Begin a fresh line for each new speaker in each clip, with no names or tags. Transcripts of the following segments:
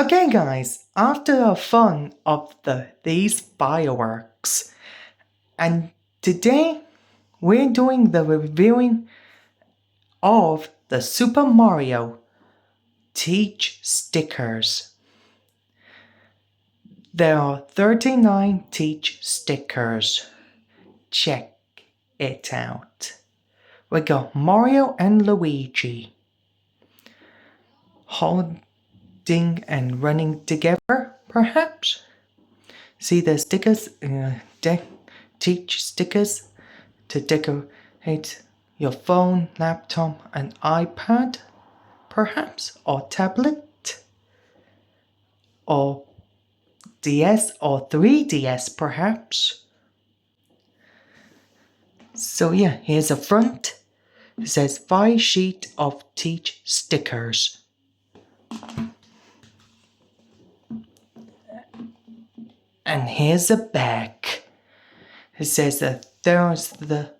Okay guys, after the fun of these fireworks, and today we're doing the reviewing of the Super Mario Teach stickers. There are 39 Teach stickers. Check it out. We got Mario and Luigi holding and running together, perhaps? See the stickers, Teach stickers to decorate your phone, laptop, and iPad, perhaps, or tablet, or DS or 3DS, perhaps. So yeah, here's a front. It says 5 sheet of Teach stickers. And here's the back. It says that there's the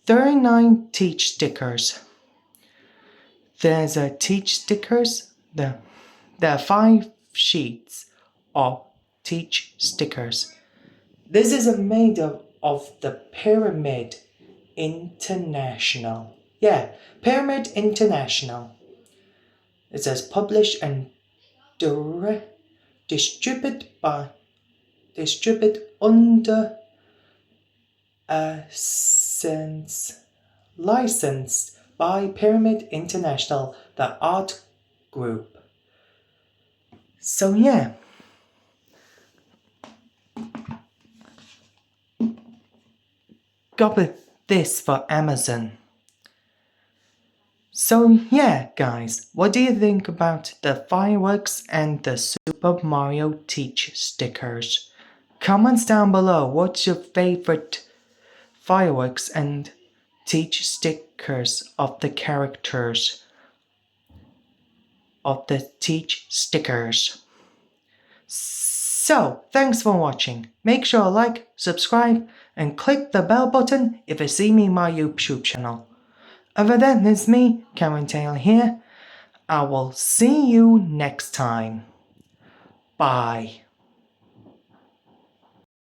39 Teach stickers. There's a Teach stickers. There are 5 sheets of Teach stickers. This is made of the Pyramid International. Yeah, Pyramid International. It says published and distributed under a licensed by Pyramid International, the art group. So yeah. Got this for Amazon. So yeah guys, what do you think about the fireworks and the Super Mario Teach stickers? Comments down below, what's your favorite fireworks and Teach stickers of the characters of the Teach stickers? So, thanks for watching. Make sure to like, subscribe, and click the bell button if you see me in my YouTube channel. Other than this, it's me, Cameron Taylor here. I will see you next time. Bye.